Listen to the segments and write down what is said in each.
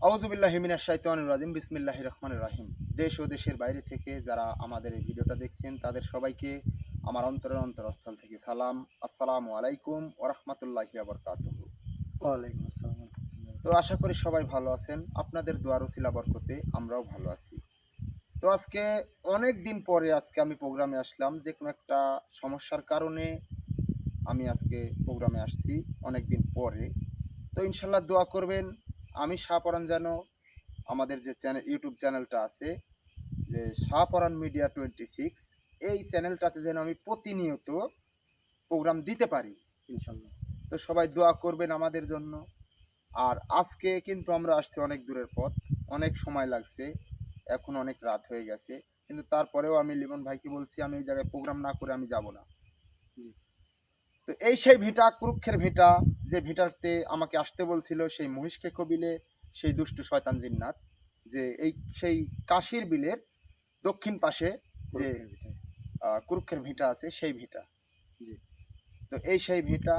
আউযুবিল্লাহি মিনাশ শাইতানির রাজিম বিসমিল্লাহির রহমানির রহিম। দেশ ও দেশের বাইরে থেকে যারা আমাদের এই ভিডিওটা দেখছেন তাদের সবাইকে আমার অন্তরের অন্তরস্থল থেকে সালাম। আসসালামু আলাইকুম ওয়া রাহমাতুল্লাহি ওয়া বারাকাতুহু। ওয়ালাইকুম আসসালাম রাহমাতুল্লাহ। তো আশা করি সবাই ভালো আছেন। আপনাদের দোয়ার ওসিলা বরকতে আমরাও ভালো আছি। তো আজকে অনেক দিন পরে আমি প্রোগ্রামে আসলাম। যে কোনো একটা সমস্যার কারণে আমি আজকে প্রোগ্রামে আসছি অনেক দিন পরে। তো ইনশাআল্লাহ দোয়া করবেন আমি শাহপরান যেন আমাদের যে ইউটিউব চ্যানেলটা আছে যে শাহপরান মিডিয়া 26 এই চ্যানেলটাতে যেন আমি প্রতিনিয়ত প্রোগ্রাম দিতে পারি ইনশাআল্লাহ। তো সবাই দোয়া করবেন আমাদের জন্য। আর আজকে কিন্তু আমরা আসছি অনেক দূরের পথ, অনেক সময় লাগছে, এখন অনেক রাত হয়ে গেছে, কিন্তু তারপরেও আমি লিমন ভাইকে বলছি আমি ওই জায়গায় প্রোগ্রাম না করে আমি যাব না। তো এই সেই ভিটা কুরুক্ষের ভিটা, যে ভিটাতে আমাকে আসতে বলছিল সেই মহিষকে কবিলে সেই দুষ্টু শয়তান জিন্নাত, যে এই সেই কাশির বিলের দক্ষিণ পাশে যে কুরুক্ষের ভিটা আছে সেই ভিটা। জি। তো এই সেই ভিটা,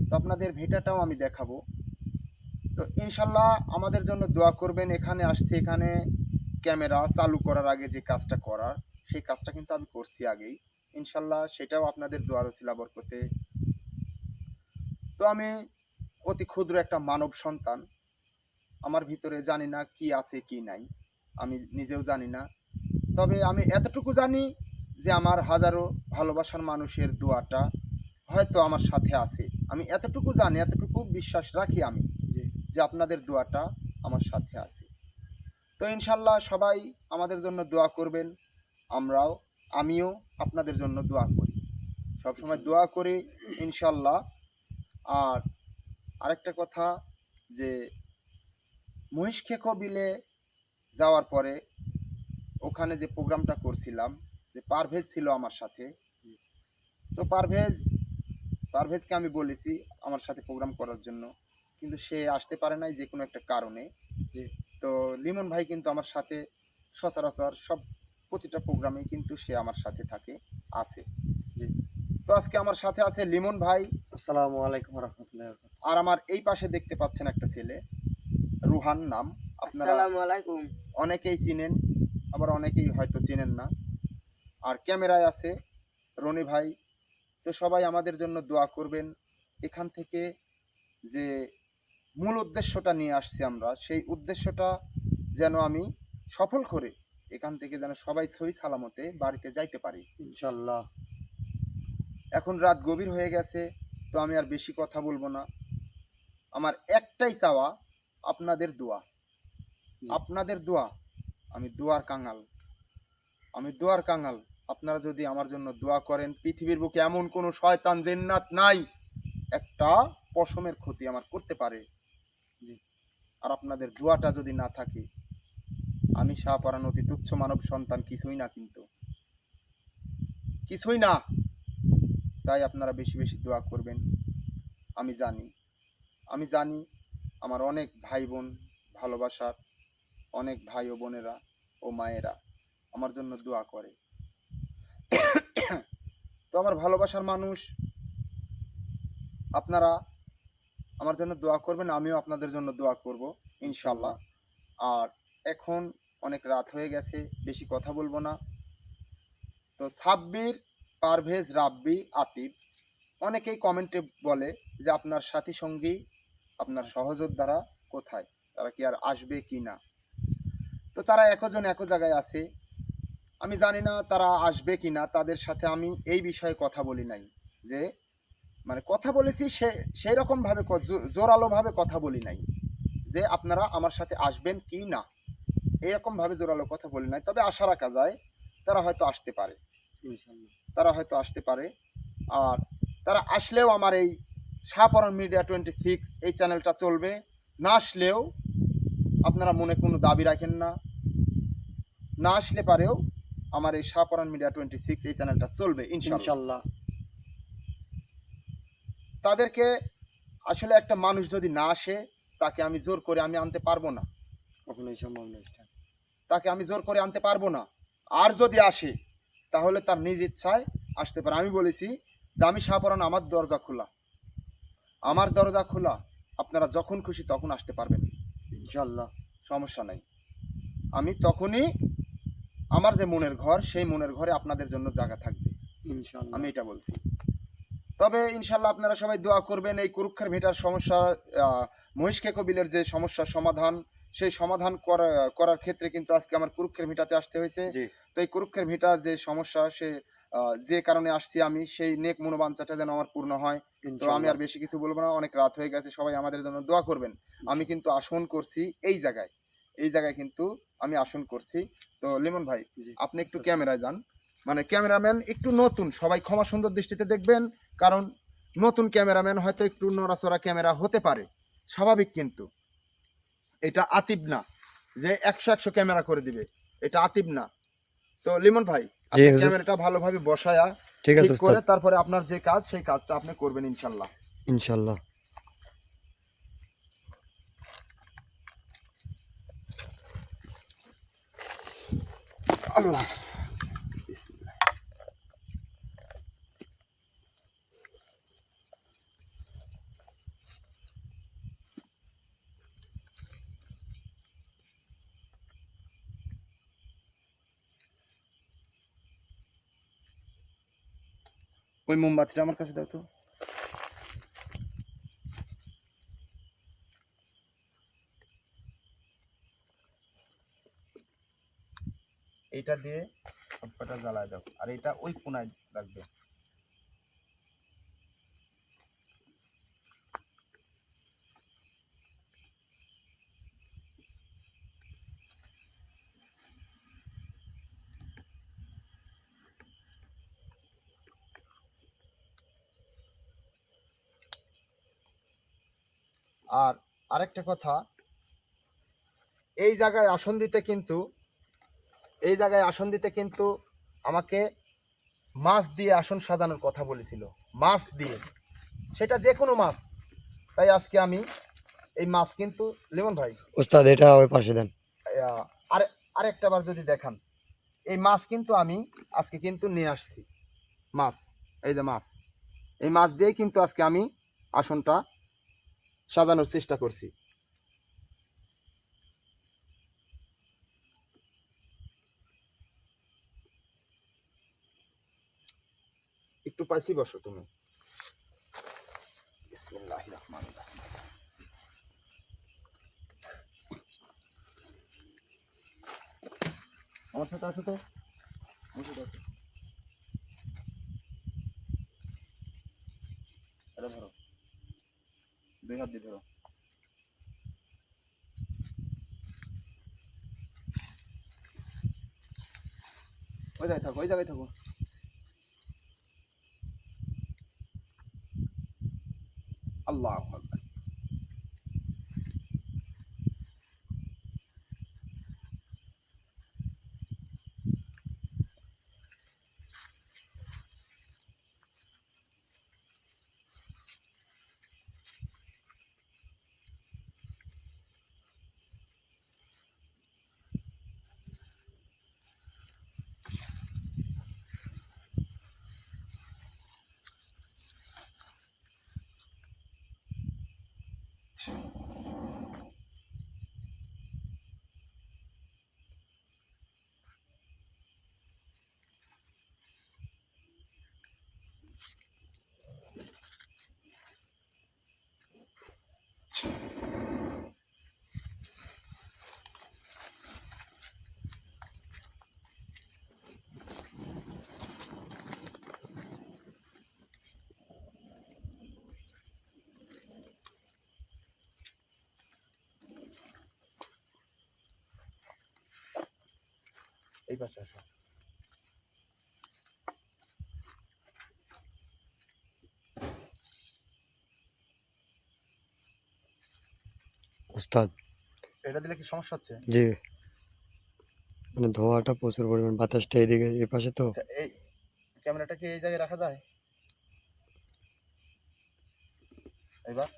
তো আপনাদের ভিটাটাও আমি দেখাবো। তো ইনশাল্লাহ আমাদের জন্য দোয়া করবেন। এখানে আসছে, এখানে ক্যামেরা চালু করার আগে যে কাজটা করার সেই কাজটা কিন্তু আমি করছি আগেই। ইনশাল্লাহ সেটাও আপনাদের দোয়ার ওসিলা বরকতে। তো আমি অতি ক্ষুদ্র একটা মানব সন্তান, আমার ভিতরে জানি না কি আছে কি নাই, আমি নিজেও জানি না। তবে আমি এতটুকু জানি যে আমার হাজারো ভালোবাসার মানুষের দোয়াটা হয়তো আমার সাথে আছে। আমি এতটুকু জানি, এতটুকু বিশ্বাস রাখি আমি যে আপনাদের দোয়াটা আমার সাথে আছে। তো ইনশাল্লাহ সবাই আমাদের জন্য দোয়া করবেন। আমিও আপনাদের জন্য দোয়া করি, সবসময় দোয়া করি ইনশাল্লাহ। আর আরেকটা কথা, যে মহিষখেকো বিলে যাওয়ার পরে ওখানে যে প্রোগ্রামটা করছিলাম, যে পারভেজ ছিল আমার সাথে। তো পারভেজকে আমি বলেছি আমার সাথে প্রোগ্রাম করার জন্য, কিন্তু সে আসতে পারে নাই যে কোনো একটা কারণে। তো লিমন ভাই কিন্তু আমার সাথে সচরাচর সব প্রতিটা প্রোগ্রামে কিন্তু সে আমার সাথে আছে। তো আজকে আমার সাথে আছে লিমন ভাই। আসসালামু আলাইকুম ওয়া রাহমাতুল্লাহি ওয়া বারাকাতুহু। আর আমার এই পাশে দেখতে পাচ্ছেন একটা ছেলে, রুহান নাম। আপনারা আসসালামু আলাইকুম। অনেকেই চিনেন, আবার অনেকেই হয়তো চেনেন না। আর ক্যামেরায় আছে রনি ভাই। তো সবাই আমাদের জন্য দোয়া করবেন। এখান থেকে যে মূল উদ্দেশ্যটা নিয়ে আসছি আমরা, সেই উদ্দেশ্যটা যেন আমি সফল করে এখান থেকে যেন সবাই সহি সালামতে বাড়িতে যাইতে পারি ইনশাআল্লাহ। এখন রাত গভীর হয়ে গেছে, তো আমি আর বেশি কথা বলবো না। আমার একটাই চাওয়া, আপনাদের দোয়া। আপনাদের দোয়া, আমি দোয়ার কাঙাল। আপনারা যদি আমার জন্য দোয়া করেন, পৃথিবীর বুকে এমন কোনো শয়তান জিন্নাত নাই একটা পশমের ক্ষতি আমার করতে পারে। আর আপনাদের দোয়াটা যদি না থাকে, আমি শাহপরান অতি তুচ্ছ মানব সন্তান, কিছুই না, কিন্তু কিছুই না। তাই আপনারা বেশি বেশি দোয়া করবেন। আমি জানি আমার অনেক ভাই বোন, ভালোবাসার অনেক ভাই ও বোনেরা ও মায়েরা আমার জন্য দোয়া করে। তো আমার ভালোবাসার মানুষ, আপনারা আমার জন্য দোয়া করবেন, আমিও আপনাদের জন্য দোয়া করব ইনশাল্লাহ। আর এখন অনেক রাত হয়ে গেছে, বেশি কথা বলবো না। তো সাব্বির, পারভেজ, রাব্বি, আতিফ অনেকেই কমেন্টে বলে যে আপনার সাথী সঙ্গী, আপনার সহযোদ্ধারা কোথায়, তারা কি আর আসবে কি না। তো তারা একজন এক জায়গায় আছে, আমি জানি না তারা আসবে কি না। তাদের সাথে আমি এই বিষয়ে কথা বলি নাই, যে মানে কথা বলেছি সেই রকমভাবে জোরালোভাবে কথা বলি নাই যে আপনারা আমার সাথে আসবেন কি না, এইরকমভাবে জোরালো কথা বলি নাই। তবে আশা রাখা যায় তারা হয়তো আসতে পারে, আর তারা আসলেও আমার এই শাহপরান মিডিয়া 26 এই চ্যানেলটা চলবে। না আসলেও আপনারা মনে কোনো দাবি রাখেন না, না আসলে পারেও আমার এই শাহপরান মিডিয়া 26 এই চ্যানেলটা চলবে ইনশাল্লাহ। তাদেরকে আসলে একটা মানুষ যদি না আসে, তাকে আমি জোর করে আমি আনতে পারবো না, কখনোই সম্ভব নয়। তাকে আমি জোর করে আনতে পারবো না। আর যদি আসে তাহলে তার নিজ ইচ্ছায় আসতে পারে। আমি বলেছি যে আমি শাহপরান, আমার দরজা খোলা, আপনারা যখন খুশি তখন আসতে পারবেন ইনশাআল্লাহ। সমস্যা নাই। আমি তখনই আমার যে মনের ঘর, সেই মনের ঘরে আপনাদের জন্য জায়গা থাকবে, ইনশাল্লাহ। আমি এটা বলছি। তবে ইনশাল্লাহ আপনারা সবাই দোয়া করবেন এই কুরুক্ষের ভিটার সমস্যা, মহিষকে কবিলের যে সমস্যার সমাধান, সেই সমাধান করার ক্ষেত্রে কিন্তু আজকে আমার কুরুক্ষের ভিটাতে আসতে হয়েছে। জি। তো এই কুরুক্ষের ভিটার যে সমস্যা, সে যে কারণে আসছি আমি, সেই নেক মনোবাঞ্ছাটা যেন আমার পূর্ণ হয়। তো আমি আর বেশি কিছু বলবো না, অনেক রাত হয়ে গেছে, সবাই আমাদের জন্য দোয়া করবেন। আমি কিন্তু আসন করছি এই জায়গায়, এই জায়গায় কিন্তু আমি আসন করছি। তো লিমন ভাই, জি। আপনি একটু ক্যামেরায় যান, মানে ক্যামেরাম্যান একটু নতুন, সবাই ক্ষমা সুন্দর দৃষ্টিতে দেখবেন, কারণ নতুন ক্যামেরাম্যান হয়তো একটু নড়াচড়া ক্যামেরা হতে পারে, স্বাভাবিক। কিন্তু এটা আতিব না যে 100 ক্যামেরা করে দিবে, এটা আতিব না। তো লিমন ভাই, আপনি হুজুর। ক্যামেরাটা ভালোভাবে বসায়া ঠিক আছে ঠিক করে উস্তাদ। তারপরে আপনার যে কাজ, সেই কাজটা আপনি করবেন ইনশাল্লাহ। ইনশাল্লাহ। আল্লাহ, বিসমিল্লাহ। ওই মোমবাতিটা আমার কাছে দাও তো। এইটা দিয়ে সবকটা জ্বালায় দাও, আর এটা ওই কোনায় রাখবে। আর আরেকটা কথা, এই জায়গায় আসন দিতে কিন্তু, এই জায়গায় আসন দিতে কিন্তু আমাকে মাছ দিয়ে আসন সাজানোর কথা বলেছিল, মাছ দিয়ে, সেটা যে কোনো মাছ। তাই আজকে আমি এই মাছ কিন্তু, লিমন ভাই উস্তাদ এটা ওই পাশে দেন। আর আরেকটা বার যদি দেখান, এই মাছ কিন্তু আমি আজকে কিন্তু নিয়ে আসছি, মাছ, এই যে মাছ, এই মাছ দিয়েই কিন্তু আজকে আমি আসনটা সাজানোর চেষ্টা করছি। একটু পাইছি বসো তুমি। বিসমিল্লাহির রহমানির রহিম। আমার সাথে আসো তো, আমার সাথে আসো। এটা ধরো, দুই হাত দিয়ে ধরো। ওই জায়গায় থাকো, ওই জায়গায় থাকো। আল্লাহ আকবার। এই পাশে আসো। উস্তাদ। এটা দিলে কি সমস্যা হচ্ছে? জি। মানে ধোঁয়াটা প্রচুর পরিমাণ, বাতাসটা এদিকে এই পাশে তো। আচ্ছা, এই ক্যামেরাটা কি এই জায়গায় রাখা যায়? এবার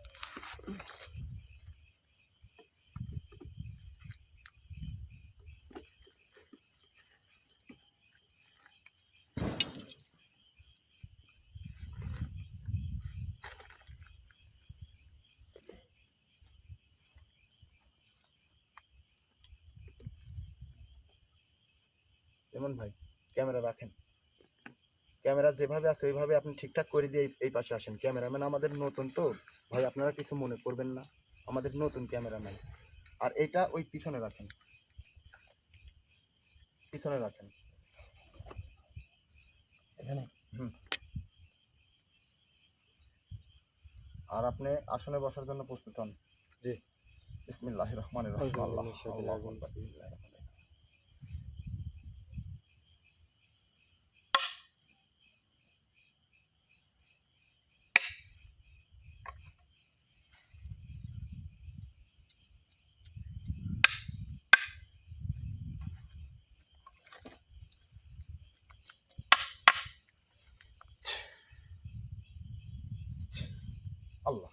এমন ভাই ক্যামেরা রাখেন, ক্যামেরা যেভাবে আছে ওইভাবে আপনি ঠিকঠাক করে দিয়ে এই পাশে আসেন। ক্যামেরাম্যান আমাদের নতুন তো ভাই, আপনারা কিছু মনে করবেন না, আমাদের নতুন ক্যামেরাম্যান। আর এটা ওই পিছনে রাখেন, পিছনে রাখেন। এখানে হুম। আর আপনি আসনে বসার জন্য প্রস্তুত হন। জি। বিসমিল্লাহির রহমানির রহিম। আল্লাহ আল্লাহু আকবার। আল্লাহ,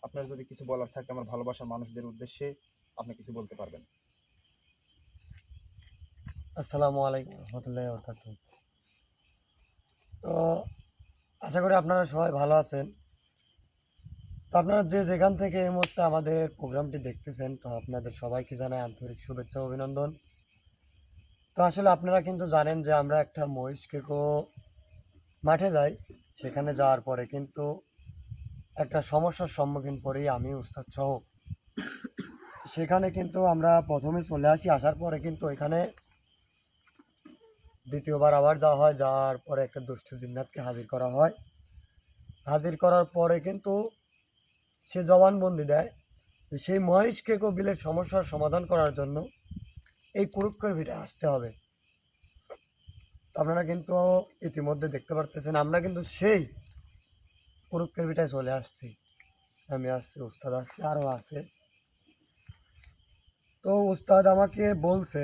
আপনার যদি কিছু বলার থাকে আমার ভালোবাসার মানুষদের উদ্দেশ্যে, আপনি কিছু বলতে পারবেন। আসসালামু আলাইকুম রহমতুল্লাহি ওয়া বারাকাতুহু। তো আশা করি আপনারা সবাই ভালো আছেন। তো আপনারা যে যেখান থেকে এই মুহূর্তে আমাদের প্রোগ্রামটি দেখতেছেন, তো আপনাদের সবাইকে জানাই আন্তরিক শুভেচ্ছা ও অভিনন্দন। তো আসলে আপনারা কিন্তু জানেন যে আমরা একটা মহিষকেকো মাঠে যাই, সেখানে যাওয়ার পরে কিন্তু একটা সমস্যার সম্মুখীন পড়ি আমি উস্তাদ সহ। সেখানে কিন্তু আমরা প্রথমে চলে আসি, আসার পরে কিন্তু এখানে দ্বিতীয়বার আবার যাওয়া হয়, যাওয়ার পরে একটা দুষ্টু জিন্নাতকে হাজির করা হয়। হাজির করার পরে কিন্তু সে জবানবন্দি দেয় যে সেই মহেশকে বিলের সমস্যার সমাধান করার জন্য এই কুরুক্ষের ভিটে আসতে হবে। আপনারা কিন্তু ইতিমধ্যে দেখতে পারতেছেন আমরা কিন্তু সেই কুরুক্ষের ভিটায় চলে আসছি। আমি আসছি, উস্তাদ আসছে, আরও আছে। তো উস্তাদ আমাকে বলছে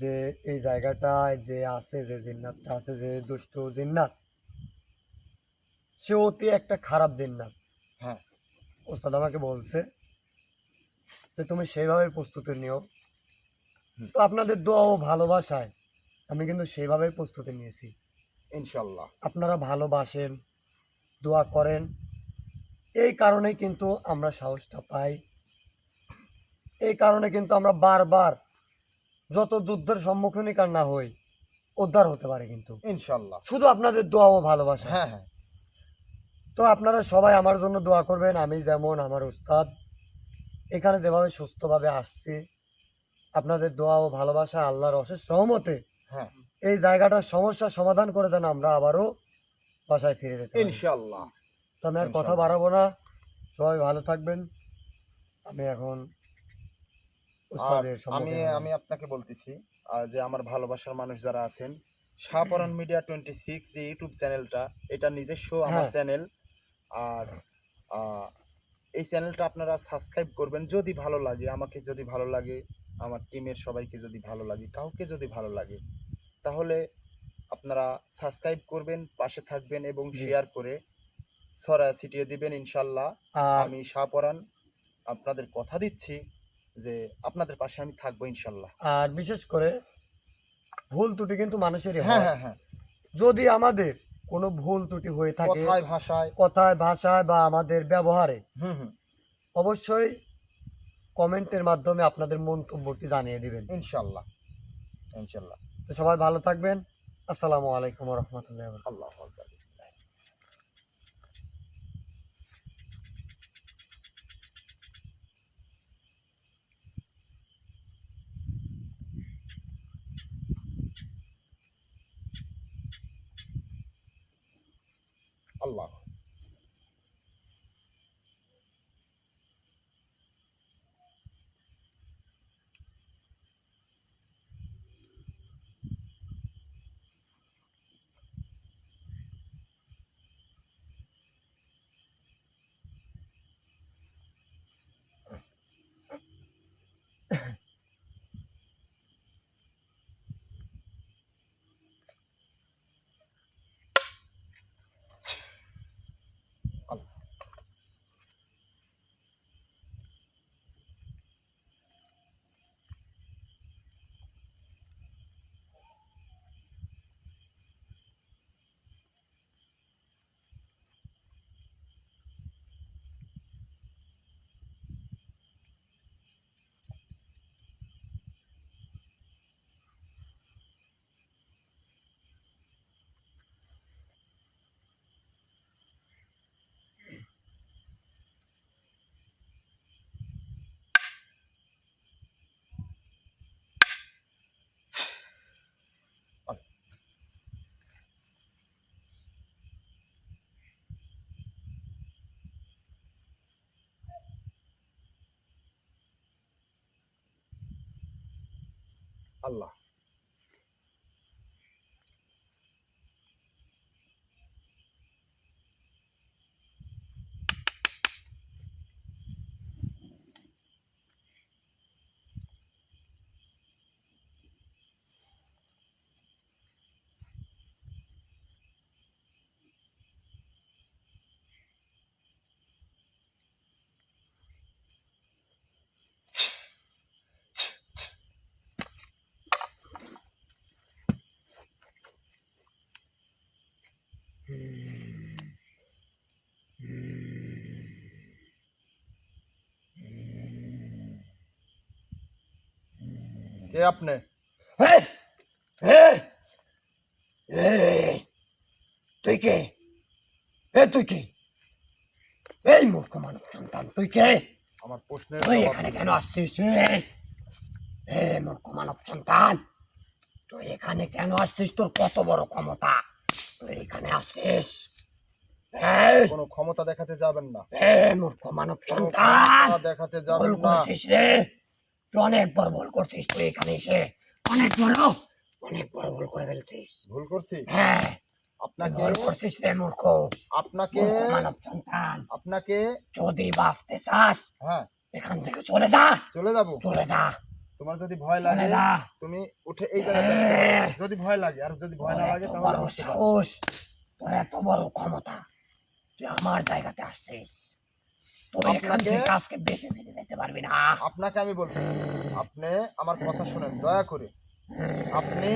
যে এই জায়গাটায় যে আছে, যে জিন্নাতটা আছে, যে দুষ্টু জিন্নাত, সে অতি একটা খারাপ জিন্নাত। হ্যাঁ, ওস্তাদ আমাকে বলছে যে তুমি সেইভাবে প্রস্তুতি নিও। তো আপনাদের দোয়া ও ভালোবাসায় আমি কিন্তু সেইভাবেই প্রস্তুতি নিয়েছি। ইনশাল্লাহ। আপনারা ভালোবাসেন, দোয়া করেন, এই কারণেই কিন্তু আমরা সাহসটা পাই। এই কারণে কিন্তু আমরা বারবার যত যুদ্ধের সম্মুখীনই কার না হই, উদ্ধার হতে পারে কিন্তু ইনশাল্লাহ। শুধু আপনাদের দোয়া ও ভালোবাসা। হ্যাঁ হ্যাঁ, তো আপনারা সবাই আমার জন্য দোয়া করবেন। আমি যেমন আমার উস্তাদ এখানে যেভাবে সুস্থভাবে আসছি, আপনাদের দোয়া ও ভালোবাসা, আল্লাহর অশেষ রহমতে হ্যাঁ এই জায়গাটার সমস্যার সমাধান করে যেন আমরা আবারও বাসায় ফিরে যেতে পারি। ইনশাল্লাহ। তো আমি আর কথা ইনশাল্লাহ। বাড়াবো না, সবাই ভালো থাকবেন। আমি এখন আর উস্তাদের আমি সম্মুখে আমি আপনাকে বলতেছি, যে আমার ভালোবাসার মানুষ যারা আছেন, শাহপরান মিডিয়া 26 যে ইউটিউব চ্যানেলটা, এটা নিজস্ব আমার হ্যাঁ। চ্যানেল। আর আহ, এই চ্যানেলটা আপনারা সাবস্ক্রাইব করবেন যদি ভালো লাগে, আমাকে যদি ভালো লাগে, আমার টিমের সবাইকে যদি ভালো লাগে, কাউকে যদি ভালো লাগে, তাহলে আপনারা সাবস্ক্রাইব করবেন, পাশে থাকবেন এবং জি। শেয়ার করে ছড়ায় ছিটিয়ে দিবেন। ইনশাল্লাহ আর আমি শাহপরান আপনাদের কথা দিচ্ছি যে আপনাদের পাশে আমি থাকবো ইনশাল্লাহ। আর বিশেষ করে ভুল ত্রুটি কিন্তু মানুষেরই হ্যাঁ হয়। হ্যাঁ হ্যাঁ, যদি আমাদের কোনো ভুল ত্রুটি হয়ে থাকে কথায় ভাষায়। কথায়, ভাষায় বা আমাদের ব্যবহারে, হুম হুম, অবশ্যই কমেন্টের মাধ্যমে আপনাদের মন্তব্যটি জানিয়ে দিবেন। ইনশাল্লাহ ইনশাল্লাহ। তো সবাই ভালো থাকবেন। আসসালামু আলাইকুম ওয়া রাহমাতুল্লাহি ওয়া বারাকাতুহু। আল্লাহ আকবার। আল্লাহ। আল্লাহ। কে আপনি? এই, এই, এই, তুই কে? তুই কে? এই মূর্খ মানব সন্তান, তুই কে? আমার প্রশ্নের তুই জবাব এখানে দিন। কেন আসছিস? মূর্খ মানব সন্তান, তুই এখানে কেন আসছিস? তোর কত বড় ক্ষমতা, তুই এখানে আসছিস? কোনো ক্ষমতা দেখাতে যাবেন না, মূর্খ মানব কোনো সন্তান, ক্ষমতা দেখাতে ভুল যাবেন না। করছিস রে, তুই অনেক বড় ভুল করছিস। তুই এখানে এসে অনেক বড় ভুল করে ফেলছিস। ভুল করছি? হ্যাঁ, তুই আপনাকে ভুল করছিস রে মূর্খ, আপনাকে মূর্খ মানব সন্তান। আপনাকে যদি বাঁচতে চাস হ্যাঁ, এখান থেকে চলে যা, চলে যাব। চলে যা, তোমার যদি ভয় চলে লাগে যা। তুমি উঠে এই জায়গায় বসতে পারো। যদি ভয় লাগে, আর যদি ভয় না তোর লাগে এত তাহলে বড় বসতে পারো। সাহস, তোর এত বড় ক্ষমতা, তুই আমার জায়গাতে আসছিস। তুই এখান আপনাকে- থেকে আজকে বেঁচে ফিরে যেতে পারবি না। আপনাকে আমি বলছি, আপনি আমার কথা শুনেন দয়া করে। আপনি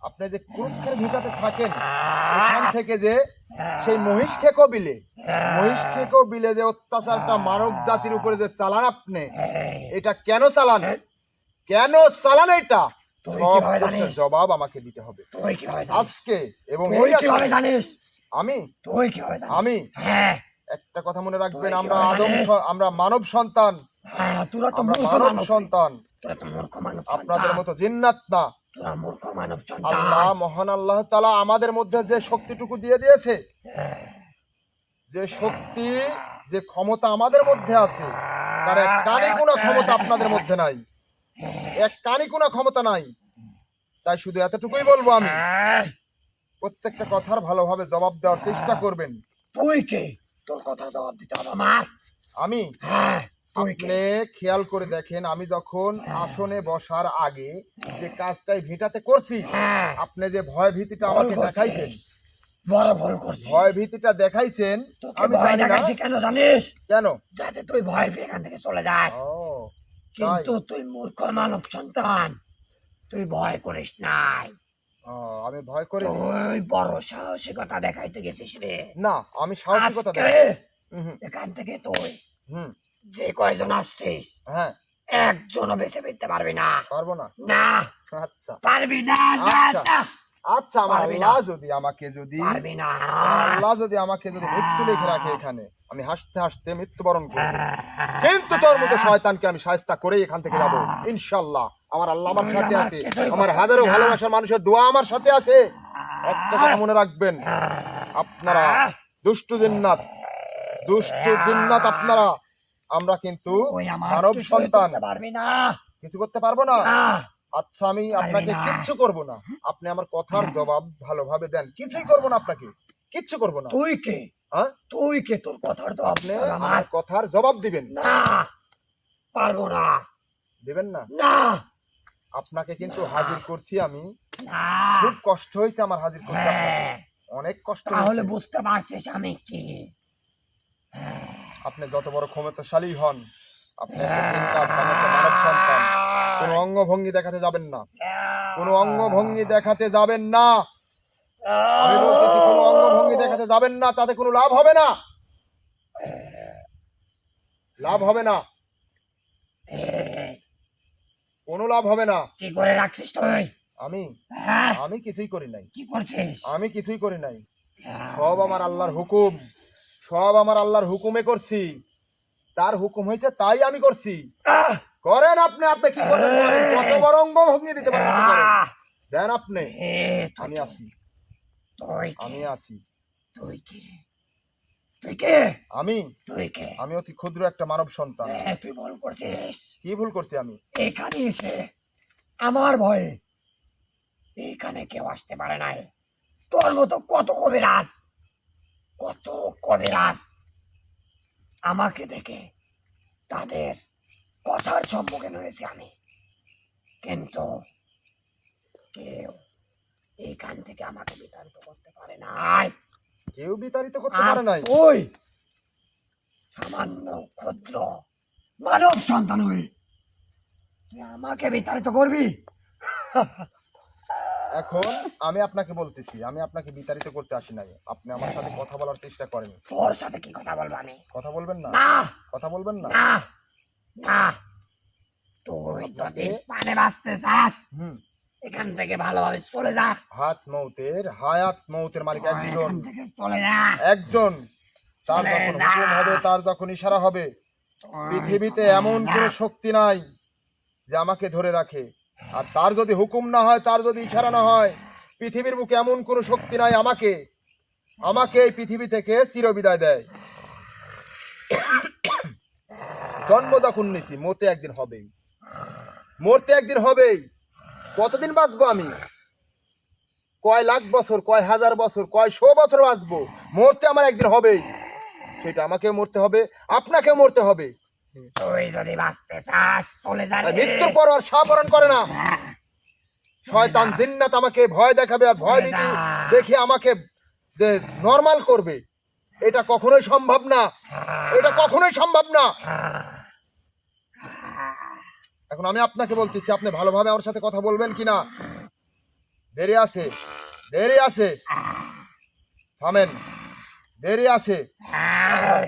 আপনি যে কুরুক্ষের ভিটাতে থাকেন, এখান থেকে যে সেই মহিষখেকো বিলে যে অত্যাচারটা মানব জাতির উপরে যে চালান আপনি, এটা কেন চালান? কেন চালান এটা? তুই সব কিভাবে প্রশ্নের জানিস? জবাব আমাকে দিতে হবে তুই কিভাবে জানিস? আজকে এবং তুই এই কিভাবে আসরে। জানিস? আমি তুই কিভাবে জানিস? আমি হ্যাঁ, একটা কথা মনে রাখবেন, তুই আমরা কিভাবে জানিস? আমরা মানব সন্তান, হ্যাঁ, তোরা তো আমরা মূর্খ মানব মানব সন্তান, তোরা তো মূর্খ মানব আপনাদের সন্তান। মতো জিন্নাত না। তোরা মূর্খ মানব আল্লাহ, সন্তান। মহান আল্লাহ তাআলা আমাদের মধ্যে যে শক্তিটুকু দিয়ে দিয়েছে, যে শক্তি, যে ক্ষমতা আমাদের মধ্যে আছে, তার এক কানি কোনো ক্ষমতা আপনাদের মধ্যে নাই, এক কানি কোনো ক্ষমতা নাই। তাই শুধু এতটুকুই বলবো, আমি প্রত্যেকটা কথার ভালোভাবে জবাব দেওয়ার চেষ্টা করবেন। তুই কে? তোর কথা জবাব দিতে হবে আমার। আমি হ্যাঁ, তুই কে? আপনি খেয়াল করে দেখেন, আমি যখন আসনে বসার আগে যে কাজটাই ভিটাতে করছি, হ্যাঁ, আপনি যে ভয় ভীতিটা আমাকে ভুল করছিস। দেখাইছেন, বড় ভুল করছিস। ভয় ভীতিটা দেখাইছেন, তোকে আমি ভয় জানি না দেখাচ্ছি কেন জানিস? কেন। যাতে তুই ভয় পেয়ে এখান থেকে চলে যাস। ও, কিন্তু তুই মূর্খ মানব সন্তান, তুই ভয় করিস নাই। ও, আমি ভয় করিনি। তুই বড় সাহসিকতা দেখাইতে গেছিস রে। না, আমি সাহসিকতা আজকে দেখাই। হুম, এখান থেকে তুই হুম, যে কয়জন আসছিস হ্যাঁ, একজনও বেঁচে ফিরতে পারবি না। পারবো না। না, আচ্ছা, পারবি না, না, আচ্ছা। না, আচ্ছা, আমার পারবি আল্লাহ না। যদি আমাকে যদি পারবি না। আল্লাহ যদি আমাকে যদি মৃত্যু লিখে রাখে এখানে, আমি হাসতে হাসতে মৃত্যুবরণ করব, কিন্তু তোর মতো শয়তানকে আমি শায়েস্তা করেই এখান থেকে যাব ইনশাআল্লাহ। আমার আল্লাহ আমার সাথে আছে, আমার হাজারো ভালোবাসার মানুষের দোয়া আমার সাথে আছে। একটা কথা মনে রাখবেন, আপনারা দুষ্টু জিন্নাত আপনারা, আমরা কিন্তু তুই আমার মানব কিছুই সন্তান, করতে পারবি না। কিছু করতে পারবো না। না, আচ্ছা, আমি আপনাকে না। কিচ্ছু করব না, আপনি আমার কথার জবাব ভালোভাবে দেন। কিছুই করব না, আপনাকে কিচ্ছু করব না। তুই কে? হ্যাঁ, তুই কে? তোর কথার জবাব আপনি দিতে হবে আমার। আমার কথার জবাব দিবেন। না, পারবো না। দিবেন না? না, আপনাকে কিন্তু হাজির করছি আমি। না। খুব কষ্ট হয়েছে আমার হাজির করতে আপনাকে, হ্যাঁ, অনেক কষ্ট তাহলে হয়েছে। বুঝতে পারছিস আমি কি। আপনি যত বড় ক্ষমতাশালী হন, আপনি একটা জিন্নাত, আমি একটা মানব সন্তান। কোনো অঙ্গভঙ্গি দেখাতে যাবেন না, কোনো অঙ্গভঙ্গি দেখাতে যাবেন না। আমি বলতেছি, কোনো অঙ্গভঙ্গি দেখাতে যাবেন না, তাতে কোনো লাভ হবে না, লাভ হবে না, কোনো লাভ হবে না। কি করে রাখছিস তুই? আমি হ্যাঁ, আমি কিছুই করি নাই, কি করছিস? আমি কিছুই করি নাই। সব আমার আল্লাহর হুকুম, সব আমার আল্লাহর হুকুমে করছি। তার হুকুম হয়েছে তাই আমি করছি। আহ! করেন আপনি, আপনি কি করবেন করেন, কত বড় অঙ্গভঙ্গি দিতে পারেন আপনি করেন। আহ! দেন আপনি, এ, আমি আছি, তুই কে? আমি আছি। তুই কে? তুই কে? আমি তুই কে? আমি অতি ক্ষুদ্র একটা মানব সন্তান। তুই ভুল করছিস। কি ভুল করছি আমি? এখানে এসে আমার ভয়ে এখানে কেউ আসতে পারে নাই। তোর মতো কত কবিরাজ আমাকে দেখে তাদের কথার সম্মুখীন হয়েছে আমি, কিন্তু কেউ এইখান থেকে আমাকে বিতাড়িত করতে পারে নাই। কেউ বিতাড়িত করতে পারে নাই? ওই সামান্য ক্ষুদ্র মানব সন্তান হয়ে তুই আমাকে বিতাড়িত করবি? এখন আমি আপনাকে বলতেছি, আমি আপনাকে বিতাড়িত করতে আসি নাই। আপনি আমার সাথে কথা বলার চেষ্টা করেন। তোর সাথে কি কথা বলবো আমি? কথা বলবেন না? না কথা বলবেন না? না না, তুই যদি পানে বাঁচতে চাস এখান থেকে ভালোভাবে চলে যা। হায়াত মৌতের মালিক একজন, এখান থেকে চলে যা। একজন। তার যখন হুকুম হবে, তার যখন ইশারা হবে, পৃথিবীতে এমন কোনো শক্তি নাই যে আমাকে ধরে রাখে। আর তার যদি হুকুম না হয়, তার যদি ইশারা না হয়, পৃথিবীর বুকে এমন কোনো শক্তি নাই আমাকে এই পৃথিবী থেকে চিরবিদায় দেয়। জন্ম যখন নিছি, মরতে একদিন হবেই। কতদিন বাঁচবো আমি? কয় লাখ বছর, কয় হাজার বছর, কয় 100 বছর বাঁচবো, মরতে আমার একদিন হবেই। সেটা আমাকেও মরতে হবে, আপনাকেও মরতে হবে। তুই যদি বাঁচতে চাস চলে যা। মৃত্যুর পর আর সাবরণ করে না। শয়তান জিন্নাত আমাকে ভয় দেখাবে, আর ভয় দেখে আমাকে যে নরমাল করবে, এটা কখনোই সম্ভব না। এখন আমি আপনাকে বলতেছি, আপনি ভালোভাবে আমার সাথে কথা বলবেন কিনা? দেরি আছে, থামেন। দেরি আছে,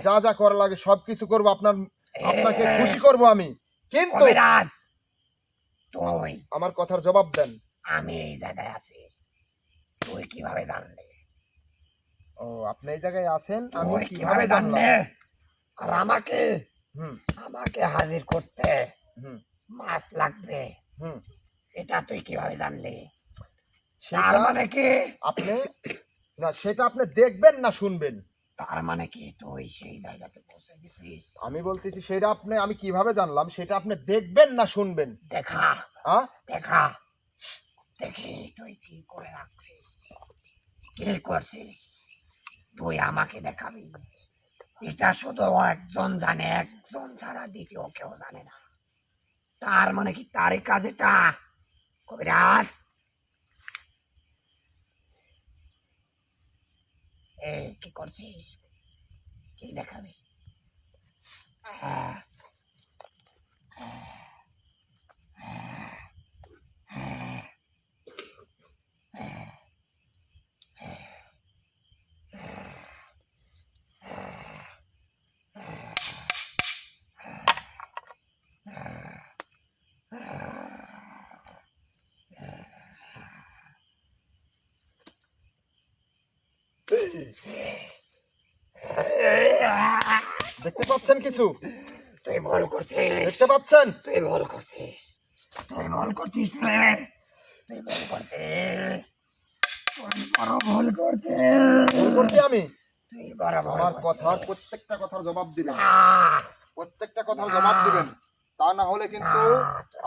যা যা করা লাগে সবকিছু করবো, আপনাকে খুশি করবো আমি। কিন্তু তুই আমার কথার জবাব দেন। আমি এই জায়গায় আছি তুই কিভাবে জানলি? ও, আপনি এই জায়গায় আছেন, আমি তুই কিভাবে জানলাম? আর আমাকে হুম হাজির করতে হুম মাস লাগবে, হুম এটা তুই কিভাবে জানলি? সেটা তার মানে কি? আপনি না, সেটা আপনি দেখবেন না শুনবেন? তার মানে কি তুই সেই জায়গাতে পৌঁছে গেছিস? আমি বলতেছি, সেটা আমি কিভাবে জানলাম, সেটা আপনি দেখবেন না শুনবেন? দেখা হ্যাঁ, দেখা দেখি তুই কি করে রাখছিস, কি করছিস। তুই আমাকে দেখাবি, এটা শুধু একজন জানে, একজন ছাড়া দ্বিতীয় কেউ জানে না। তার মানে কি তারই কাজ এটা? কবিরাজ, কি করছিস? কি দেখাবি? দেখতে পাচ্ছেন কিছু? তুই ভুল করছিস, দেখতে পাচ্ছেন? তুই ভুল করছিস, তুই ভুল করছিস রে, তুই ভুল করছিস, তুই বড় ভুল করছিস। ভুল করছি আমি? তুই বড় ভুল আমার করছিস। কথার প্রত্যেকটা কথার জবাব দিবেন, না, প্রত্যেকটা কথার জবাব দিবেন। তা না হলে কিন্তু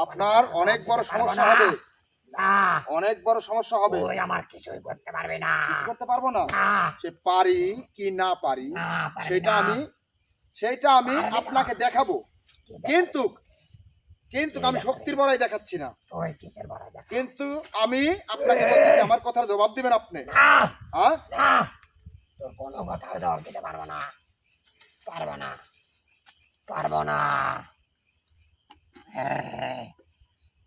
আপনার অনেক বড় সমস্যা হবে, না, অনেক বড় সমস্যা হবে। তুই আমার কিছুই করতে পারবি না। কিছু করতে পারবো না? না, সে পারি কি না পারি, না, পারবি সেটা না। আমি আপনাকে দেখাবো। কিন্তু কিন্তু আমি শক্তির বড়াই দেখাচ্ছি না। তুই কিসের বড় দেখ? কিন্তু আমি আপনাকে বলতেছি, আমার কথার জবাব দিবেন আপনি। না, হ্যাঁ, না, তোর কোনো কথার জবাব দিতে পারবো না, পারবো না, পারবো না।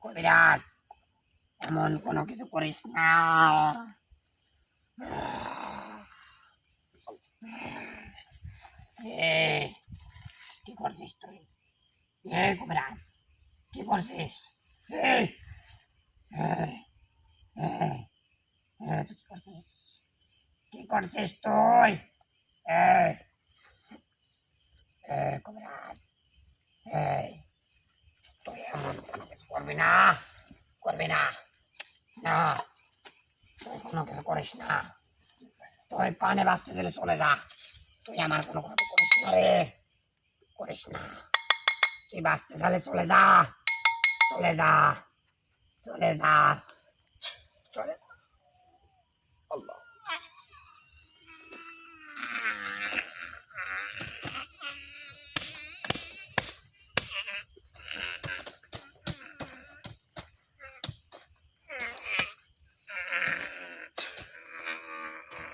কবিরাজ, এমন কোনো কিছু করিস না। কি করছিস তুই? কবিরাজ, কি করছিস? কি করছিস তুই? কবিরাজ, তুই এমন কোনো কিছু করবি না, করবি না, না, তুই কোনো কিছু করিস না। তুই পানে বাঁচতে গেলে চলে যা, তুই আমার কোনো ক্ষতি করিস না রে, করিস না। তুই বাঁচতে তাহলে চলে যা, চলে যা, চলে যা, চলে যা। আল্লাহ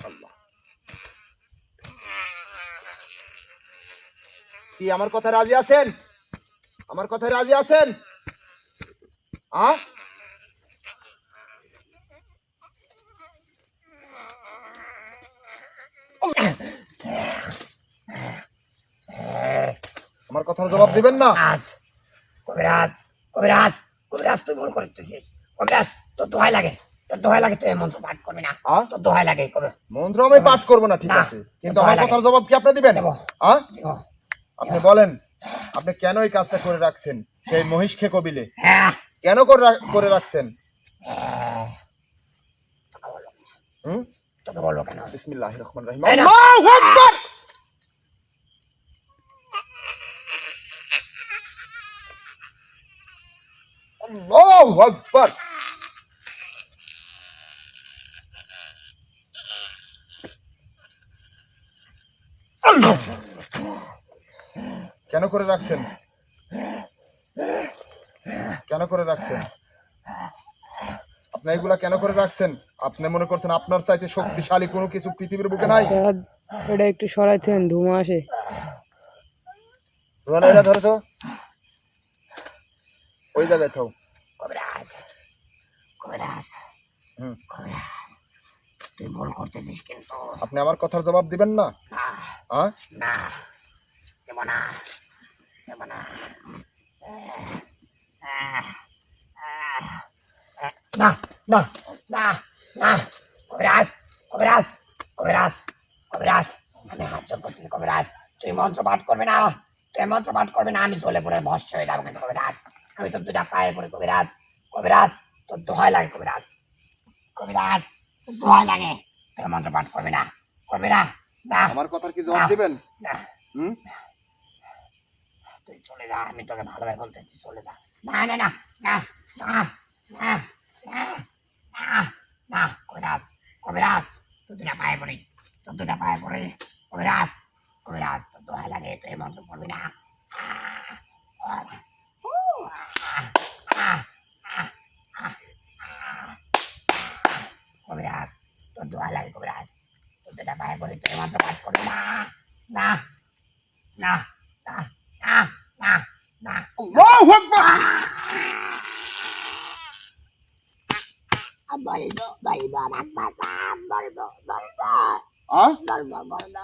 আল্লাহ কি আমার কথা রাজি আছেন? আমার কথায় রাজি আছেন? আমার কথার জবাব দিবেন না? কবিরাজ, কবিরাজ, কবিরাজ, কবিরাজ, তুই ভুল করতেছিস। কবিরাজ, তোর দোহাই লাগে, তোর দোহাই লাগে, তুই এই মন্ত্র পাঠ করবি না। তোর দোহাই লাগে। মন্ত্র আমি পাঠ করবো না, ঠিক না, আছে, কিন্তু আমার কথার জবাব কি আপনি দিবেন? দেবো, দেবো। আপনি বলেন, আপনি কেন এই কাজটা করে রাখছেন সেই মহিষ খে কবিলে? হ্যাঁ, কেন করে রাখছেন? তোকে বলবো কেন? বিসমিল্লাহির রহমানির রহিম। এই না। আল্লাহু আকবার, আল্লাহু আকবার। আল্লাহ, কেন করে রাখছেন? কেন করে রাখছেন? আপনি এগুলা কেন করে রাখছেন? আপনি মনে করছেন আপনার চাইতে শক্তিশালী কোনো কিছু পৃথিবীর বুকে নাই? এটা একটু সরাইতেন, ধুমা আসে। রোনা, এটা ধরো তো, ওই জায়গায় থাও। কবিরাজ, কবিরাজ, হুম। কবিরাজ, তুই ভুল করতেছিস কিন্তু। আপনি আমার কথার জবাব দিবেন না? না, হ্যাঁ, না, দেব না, দেব না। না, না, না, না, কবিরাজ, কবিরাজ, কবিরাজ, কবিরাজ, আমি হাত জোর করছি কবিরাজ, তুই মন্ত্র পাঠ করবি না, তুই মন্ত্র পাঠ করবি না, আমি চলে পড়ে ভস্য হয়ে যাবো কিন্তু কবিরাজ। আমি তোর দুটা পায়ে পড়ি কবিরাজ, কবিরাজ, তোর দোহাই লাগে কবিরাজ, কবিরাজ, তোর দোহাই লাগে, তোর মন্ত্র পাঠ করবি না, করবি না, না, আমার কথার কি জবাব দিবেন? না, হুম, তুই চলে যা, আমি তোকে ভালোভাবে বলতে তুই চলে যা। না, না, না, না, না, না, না, না, না, কবিরাজ, কবিরাজ, তোর দুটা পায়ে পড়ি, তোর দুটা পায়ে পড়ি, কবিরাজ, কবিরাজ, তোর দোহাই লাগে, তুই মন্ত্র পড়বি না। কবিরাজ, তোর দোহাই লাগে কবিরাজ, তোর দুটা পায়ে পড়ি, তুই মন্ত্র পাঠ করবি না, না, না, না, না, না, না। আল্লাহু আকবার। বলবো, বলবো, বলবো, বলবো, হ্যাঁ, বলবো, বলবো,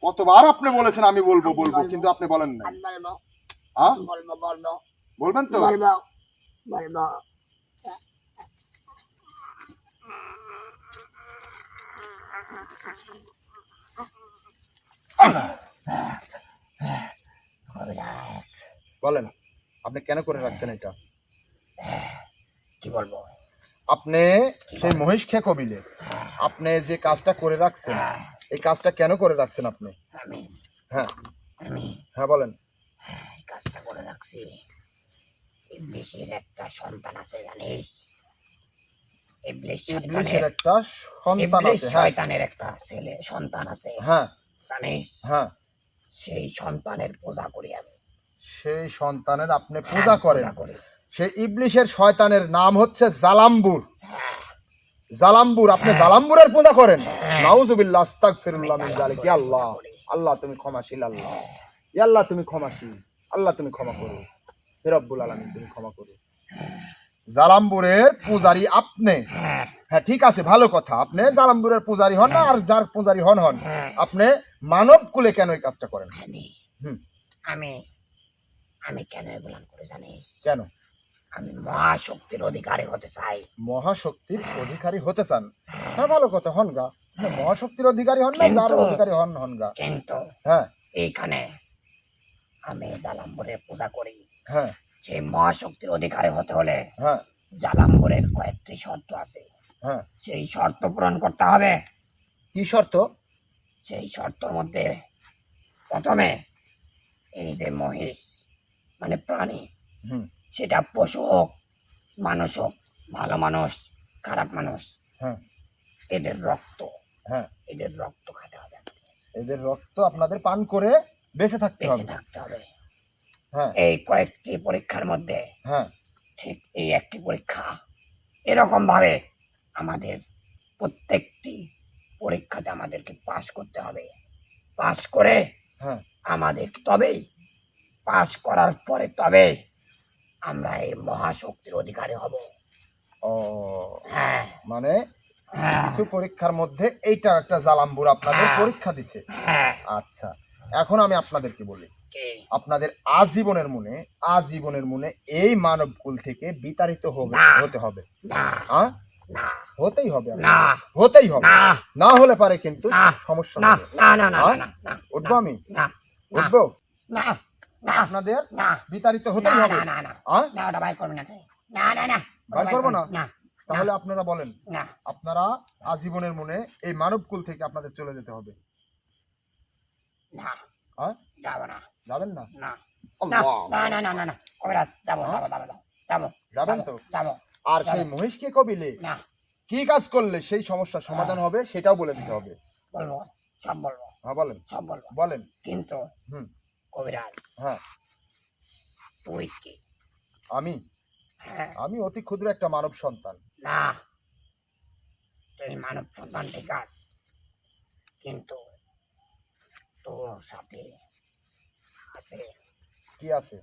কতবার আপনি বলেছেন আমি বলবো বলবো, কিন্তু আপনি বলেন না। বলবো, হ্যাঁ, বলবো, বলবো, বলবেন তো? বলবো, বলবো। কবিরাজ, বলেন, আপনি কেন করে রাখছেন এটা? কি বলবো? আপনি সেই মহিষ খে কবিলে আপনি যে কাজটা করে রাখছেন, এই কাজটা কেন করে রাখছেন আপনি? আমি হ্যাঁ, আমি হ্যাঁ, বলেন। এই কাজটা করে রাখছি। ইবলিশের একটা সন্তান আছে জানিস? ইবলিশের একটা সন্তান ইবলিশ আছে, হ্যাঁ, শয়তানের একটা ছেলে সন্তান আছে হ্যাঁ, জানিস? হ্যাঁ। সেই সন্তানের পূজা করি আমি। সেই সন্তানের আপনি পূজা করেন? পূজা করি। সেই ইবলিশের শয়তানের নাম হচ্ছে জালাম্বুর। হ্যাঁ, জালাম্বুর, আপনি জালাম্বুরের পূজা করেন? হ্যাঁ। নাউজুবিল্লাহ, আস্তাগফিরুল্লাহ মিন আমি যালিক। ইয়া আল্লাহ, আল্লাহ তুমি ক্ষমাশীল, আল্লাহ, ইয়া আল্লাহ তুমি ক্ষমাশীল, আল্লাহ তুমি ক্ষমা করো, হে রব্বুল আলামিন তুমি ক্ষমা করো। জালাম্বুরের পূজারি আপনি? হ্যাঁ, হ্যাঁ, ঠিক আছে, ভালো কথা। আপনি জালাম্বুরের পূজারি হন না, আর যার পূজারি হন হন, হ্যাঁ। আপনি মানব কুলে কেন এই কাজটা করেন? আমি হুম, আমি আমি কেন এগুলো করে জানিস? কেন? আমি মহাশক্তির অধিকারী হতে চাই। মহাশক্তির অধিকারী হতে চান? হ্যাঁ, ভালো কথা, হন গা। মহাশক্তির অধিকারী হন না, যার কিন্তু- অধিকারী হন হন গা। কিন্তু হ্যাঁ, এইখানে আমি জালাম্বরের পূজা করি। হ্যাঁ, সেই মহাশক্তির অধিকারী হতে হলে হ্যাঁ, জালাম্বরের কয়েকটি শর্ত আছে, হ্যাঁ। সেই শর্ত পূরণ করতে হবে। কি শর্ত? সেই শর্তের মধ্যে প্রথমে এই যে মহিষ, মানে প্রাণী, হুম সেটা পশু হোক মানুষ হোক, ভালো মানুষ খারাপ মানুষ, হ্যাঁ এদের রক্ত, হ্যাঁ এদের রক্ত খেতে হবে, এদের রক্ত আপনাদের পান করে বেঁচে থাকতে বেঁচে হবে। থাকতে হবে। হ্যাঁ এই কয়েকটি পরীক্ষার মধ্যে হ্যাঁ ঠিক এই একটি পরীক্ষা, এরকম ভাবে আমাদের প্রত্যেকটি পরীক্ষাতে আমাদেরকে পাশ করতে হবে। পাশ করে হ্যাঁ আমাদের তবেই, পাশ করার পরে তবে আমরা এই মহাশক্তির অধিকারী হব। ও হ্যাঁ মানে হ্যাঁ কিছু পরীক্ষার মধ্যে এইটা একটা জালাম্বুর আপনাদের হ্যাঁ। পরীক্ষা দিতে। হ্যাঁ। আচ্ছা, এখন আমি আপনাদেরকে বলি, কি? আপনাদের আজীবনের মনে এই মানব কুল থেকে বিতাড়িত না। হতে হবে। না হ্যাঁ না হতেই হবে আপনাদের। না হতেই হবে, না না হলে পারে কিন্তু না সমস্যা না হবে। না না না হ্যাঁ? না না উঠবো আমি, না না উঠবো, না না আপনাদের না বিতাড়িত হতেই না হবে। না না হ্যাঁ না, ওটা বাইর করবে না তুই। না না না ওটা বাইর করবো না? না তাহলে আপনারা বলেন, না আপনারা আজীবনের মনে এই মানব কুল থেকে আপনাদের চলে যেতে হবে। না হ্যাঁ যাবো না যাবেন না? না আল্লাহ, না না না না না কবিরাজ যাবো যাবো যাবো যাবো যাবেন তো? যাবো আর সেই মহিষকে কবিলে না কি কাজ করলে সেই সমস্যার সমাধান হবে সেটাও বলে দিতে হবে। বলবো, সব বলবো, হ্যাঁ বলেন, সব বলবো, বলেন। কিন্তু হুম কবিরাজ হ্যাঁ তুই কি? আমি হ্যাঁ আমি অতি ক্ষুদ্র একটা মানব সন্তান। না, তুই মানব সন্তান ঠিক আছে, কিন্তু তোর সাথে আছে কি আছে?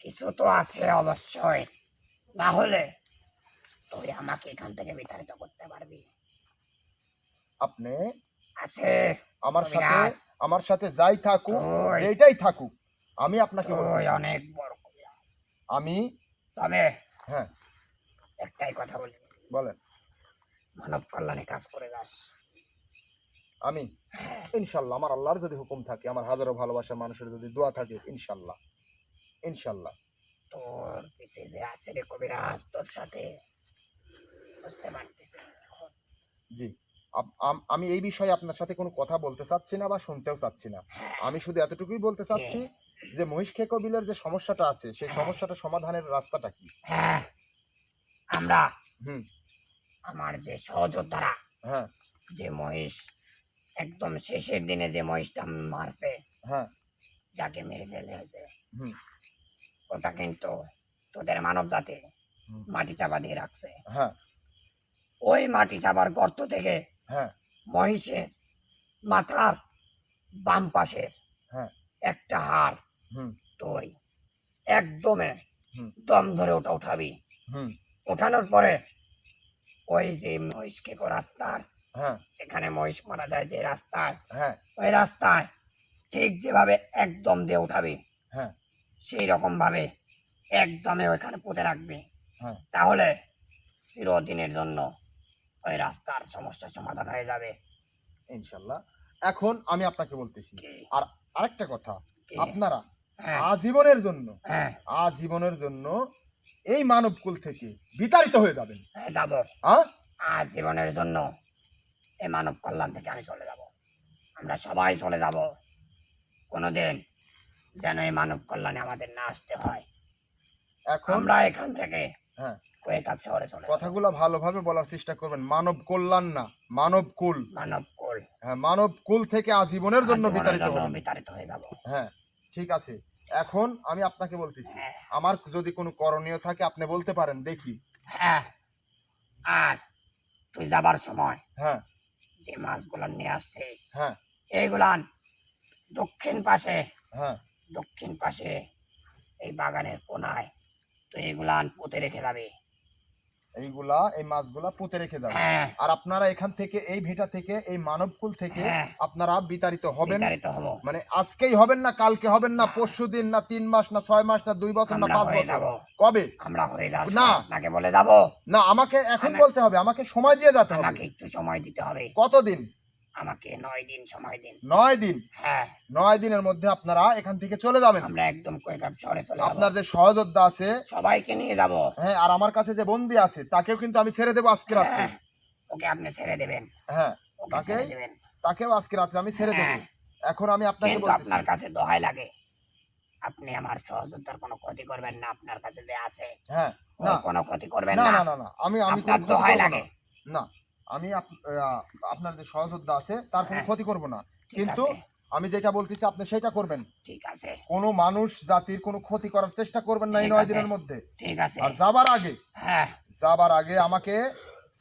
কিছু তো আছে অবশ্যই, না হলে তুই আমাকে এখান থেকে বিতাড়িত করতে পারবি। আপনি আছে আমার সাথে কবিরাজ, আমার সাথে যাই থাকুক, ওই। যেটাই থাকুক, আমি আপনাকে তুই বলছি, অনেক বড় কবিরাজ। আমি তবে হ্যাঁ একটাই কথা বলি, বলেন। মানব কল্যাণে কাজ করে যাস। আমি ইনশাল্লাহ, আমার আল্লাহর যদি হুকুম থাকে, আমার হাজারো ভালোবাসার মানুষের যদি দোয়া থাকে, ইনশাল্লাহ ইনশাল্লাহ। তোর পিছে যে আছে রে কবিরাজ, তোর সাথে বুঝতে পারতেছি না এখন। জি, আমি এই বিষয়ে আপনার সাথে কোনো কথা বলতে চাচ্ছি না বা শুনতেও চাচ্ছি না। আমি শুধু এতটুকুই বলতে চাচ্ছি যে মহিষখে কবিলের যে সমস্যাটা আছে সেই সমস্যাটা সমাধানের রাস্তাটা কি। হ্যাঁ, আমরা হুম আমার যে সহযোদ্ধারা, হ্যাঁ যে মহিষ একদম শেষের দিনে যে মহিষটা মারছে, হ্যাঁ যাকে মেরে ফেলে হয়েছে, হুম ওটা কিন্তু তোদের মানব জাতি হুম। মাটি চাপা দিয়ে রাখছে। হ্যাঁ ওই মাটি চাপার গর্ত থেকে হ্যাঁ মহিষের মাথার বাম পাশের হ্যাঁ একটা হাড় হুম তুই একদমে হুম। দম ধরে ওটা উঠাবি। হুম ওঠানোর পরে ওই যে মহিষকে রাস্তার, হ্যাঁ যেখানে মহিষ মারা যায় যে রাস্তায়, হ্যাঁ ওই রাস্তায় ঠিক যেভাবে একদম দিয়ে উঠাবি, হ্যাঁ সেই রকম ভাবে একদমে ওইখানে পুঁতে রাখবি। হ্যাঁ তাহলে চিরদিনের জন্য ওই রাস্তার সমস্যার সমাধান হয়ে যাবে। ইনশাল্লাহ। এখন আমি আপনাকে বলতেছি, কি? আর আরেকটা কথা, কি? আপনারা হ্যাঁ আজীবনের জন্য এই মানব কুল থেকে বিতাড়িত হয়ে যাবেন। হ্যাঁ যাবো, হ্যাঁ আজ জীবনের জন্য এই মানব কল্যাণ থেকে আমি চলে যাব। আমরা সবাই চলে যাব, কোনোদিন যেন এই মানব কল্যাণে আমাদের না আসতে হয়। এখন আমরা এখান থেকে হ্যাঁ কোয়েকাপ শহরে চলে যাব। কথাগুলো ভালোভাবে বলার চেষ্টা করবেন। মানব কল্যাণ না, মানব কুল। মানব কুল হ্যাঁ, মানব কুল থেকে আজীবনের জন্য আজীবনের বিতাড়িত জন্য হবেন। বিতাড়িত হয়ে যাব। হ্যাঁ ঠিক আছে। এখন আমি আপনাকে বলতেছি, হ্যাঁ আমার যদি কোনো করণীয় থাকে আপনি বলতে পারেন, দেখি। হ্যাঁ, আর তুই যাবার সময় হ্যাঁ যে মাছগুলো নিয়ে আসছিস, হ্যাঁ এইগুলান দক্ষিণ পাশে, হ্যাঁ দক্ষিণ পাশে এই বাগানের কোনায় তুই এগুলান পুঁতে রেখে যাবি। এই মাছগুলা পুঁতে রেখে যাবেন। হ্যাঁ আর আপনারা এখান থেকে, এই ভিটা থেকে, এই মানবকুল থেকে হ্যাঁ। আপনারা বিতাড়িত হবেন। বিতাড়িত হব। মানে আজকেই হবেন না, কালকে হবেন না, পরশুদিন না, 3 মাস না, 6 মাস না, 2 বছর না, আমরা 5 হয়ে বছর, যাব। কবে? আমরা হয়ে যাব না। আপনাকে বলে যাব। না, আমাকে এখন বলতে হবে, আমাকে সময় দিয়ে যেতে হবে। আমাকে একটু সময় দিতে হবে। কতদিন? আমাকে 9 দিন সময় দিন। 9 দিন। হ্যাঁ 9 দিনের মধ্যে আপনারা এখান থেকে চলে যাবেন। আমরা একদম কোয়েকাপ শহরে চলে যাব। আপনার যে সহযোদ্ধা আছে, সবাইকে নিয়ে যাব। হ্যাঁ, আর আমার কাছে যে বন্দী আছে তাকেও কিন্তু আমি ছেড়ে দেবো আজকে রাত্রে। হ্যাঁ, ওকে আপনি ছেড়ে দেবেন। হ্যাঁ, ওকে ছেড়ে দেবেন। তাকেও আজকে রাত্রে আমি ছেড়ে দেবো। হ্যাঁ। এখন আমি আপনাকে কিন্তু বলতেছি, আপনার কাছে দোহাই লাগে, আপনি আমার সহযোদ্ধার কোনো ক্ষতি করবেন না, আপনার কাছে যে আছে হ্যাঁ, ওর না কোনো ক্ষতি করবেন না না। না না না আমি আমি কোনো আপনার ক্ষতি দোহাই করবো লাগে। না। না, আমি আপনার যে সহযোদ্ধা আছে তার কোনো হ্যাঁ। ক্ষতি করব না, ঠিক কিন্তু আছে, আমি যেটা বলতেছি আপনি সেটা করবেন। ঠিক আছে, কোনো মানুষ জাতির কোনো ক্ষতি করার চেষ্টা করবেন না এই ঠিক 9 আছে। দিনের মধ্যে। ঠিক আছে। আর হ্যাঁ, যাবার আগে আমাকে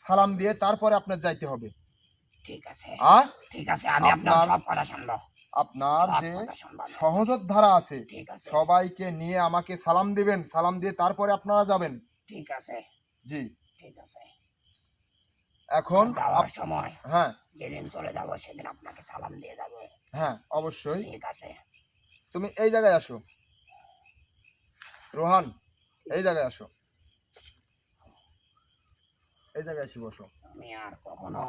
সালাম দিয়ে তারপরে আপনার যাইতে হবে। ঠিক আছে, আর ঠিক আছে, আমি আপনার আপনার সব কথা শুনবো, আপনার সব যে কথা শুনবো আমি। সহযোদ্ধারা আছে ঠিক আছে, সবাইকে নিয়ে আমাকে সালাম দিবেন, সালাম দিয়ে তারপরে আপনারা যাবেন। ঠিক আছে, জি, ঠিক আছে। এখন যাওয়ার সময় হ্যাঁ যেদিন চলে যাব সেদিন আপনাকে সালাম দিয়ে যাব। হ্যাঁ অবশ্যই। ঠিক আছে। তুমি এই জায়গায় আসো, রোহান এই জায়গায় আসো, এই জায়গায় এসে বসো। আমি আর কখনো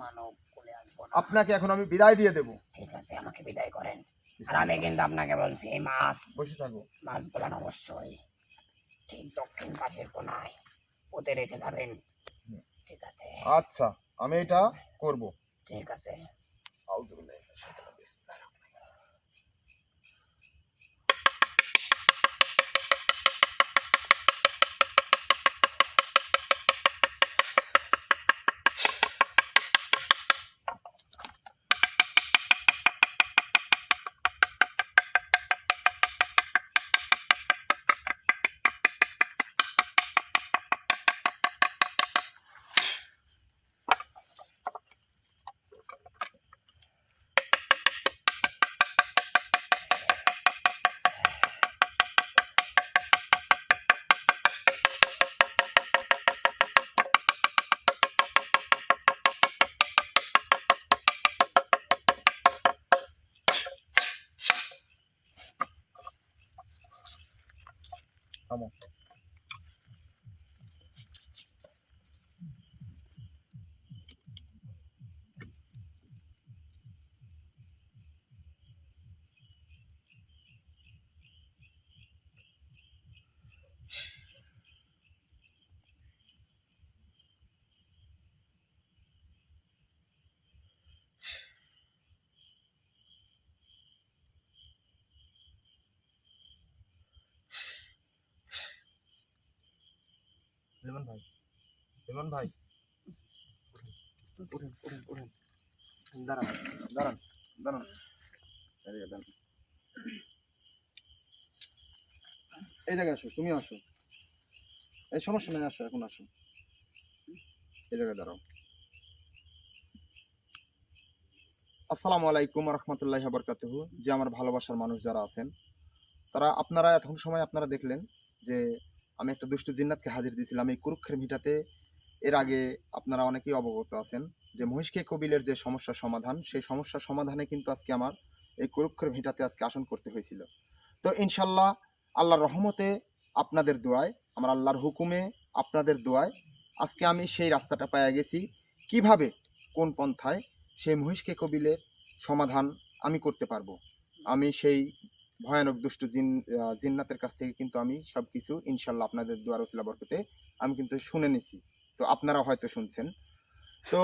মানব কোলে আসবো না। আপনাকে এখন আমি বিদায় দিয়ে দেব। ঠিক আছে, আমাকে বিদায় করেন। আর আমি কিন্তু আপনাকে বলছি, এই বসে থাকো। মাছগুলো অবশ্যই ঠিক দক্ষিণ পাশের কোনায় পুঁতে রেখে যাবেন। ঠিক আছে, আচ্ছা, আমি এটা করব। ঠিক আছে। থামো। লিমন ভাই, লিমন ভাই, উঠেন উঠেন উঠেন, দাঁড়ান দাঁড়ান দাঁড়ান, এদিকে দাঁড়ান। এই জায়গায় আসো, তুমি আসো, এই সমস্যা নেই, আসো এখন আসো, এই জায়গায় দাঁড়াও। আসসালামু আলাইকুম রহমতুল্লাহ বরকাতুহু। যে আমার ভালোবাসার মানুষ যারা আছেন তারা, আপনারা এখন সময় আপনারা দেখলেন যে আমি একটা দুষ্ট জিন্নাতকে হাজির দিয়েছিলাম এই কুরুক্ষের ভিটাতে। এর আগে আপনারা অনেকেই অবগত আছেন যে মহিষকে কবিলের যে সমস্যার সমাধান, সেই সমস্যার সমাধানে কিন্তু আজকে আমার এই কুরুক্ষের ভিটাতে আজকে আসন করতে হয়েছিল। তো ইনশাল্লাহ আল্লাহর রহমতে, আপনাদের দোয়ায়, আমার আল্লাহর হুকুমে, আপনাদের দোয়ায় আজকে আমি সেই রাস্তাটা পেয়ে গেছি। কিভাবে, কোন পন্থায় সেই মহিষকে কবিলের সমাধান আমি করতে পারবো। আমি সেই ভয়ানক দুষ্ট জিন্নাতের কাছ থেকে কিন্তু আমি সব কিছু ইনশাল্লাহ আপনাদের দোয়ার ওসিলা বরকতে আমি কিন্তু শুনে নিছি। তো আপনারা হয়তো শুনছেন। তো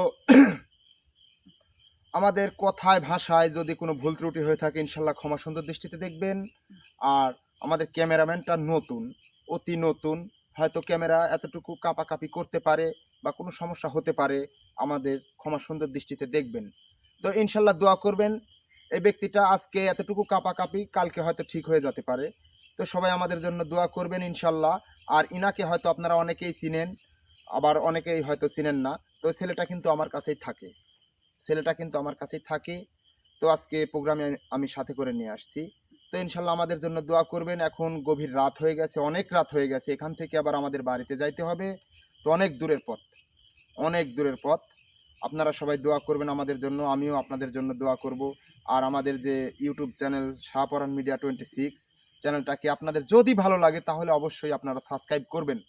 আমাদের কথায় ভাষায় যদি কোনো ভুল ত্রুটি হয়ে থাকে ইনশাল্লাহ ক্ষমা সুন্দর দৃষ্টিতে দেখবেন। আর আমাদের ক্যামেরাম্যানটা নতুন, অতি নতুন, হয়তো ক্যামেরা এতটুকু কাঁপাকাঁপি করতে পারে বা কোনো সমস্যা হতে পারে, আমাদের ক্ষমা সুন্দর দৃষ্টিতে দেখবেন। তো ইনশাল্লাহ দোয়া করবেন, এই ব্যক্তিটা আজকে এতটুকু কাঁপাকাঁপি কালকে হয়তো ঠিক হয়ে যেতে পারে। তো সবাই আমাদের জন্য দোয়া করবেন ইনশাল্লাহ। আর ইনাকে হয়তো আপনারা অনেকেই চিনেন, আবার অনেকেই হয়তো চিনেন না। তো ছেলেটা কিন্তু আমার কাছেই থাকে, ছেলেটা কিন্তু আমার কাছেই থাকে। তো আজকে প্রোগ্রামে আমি সাথে করে নিয়ে আসছি। তো ইনশাল্লাহ আমাদের জন্য দোয়া করবেন। এখন গভীর রাত হয়ে গেছে, অনেক রাত হয়ে গেছে, এখান থেকে আবার আমাদের বাড়িতে যাইতে হবে। তো অনেক দূরের পথ, অনেক দূরের পথ। আপনারা সবাই দোয়া করবেন আমাদের জন্য, আমিও আপনাদের জন্য দোয়া করব। আর আমাদের যে ইউটিউব চ্যানেল শাহপরান মিডিয়া 26 চ্যানেলটাকে আপনাদের যদি ভালো লাগে তাহলে অবশ্যই আপনারা সাবস্ক্রাইব করবেন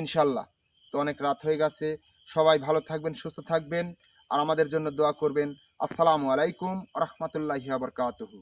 ইনশাল্লাহ। তো অনেক রাত হয়ে গেছে, সবাই ভালো থাকবেন, সুস্থ থাকবেন, আর আমাদের জন্য দোয়া করবেন। আসসালামু আলাইকুম রহমতুল্লাহি ওয়া বারাকাতুহু।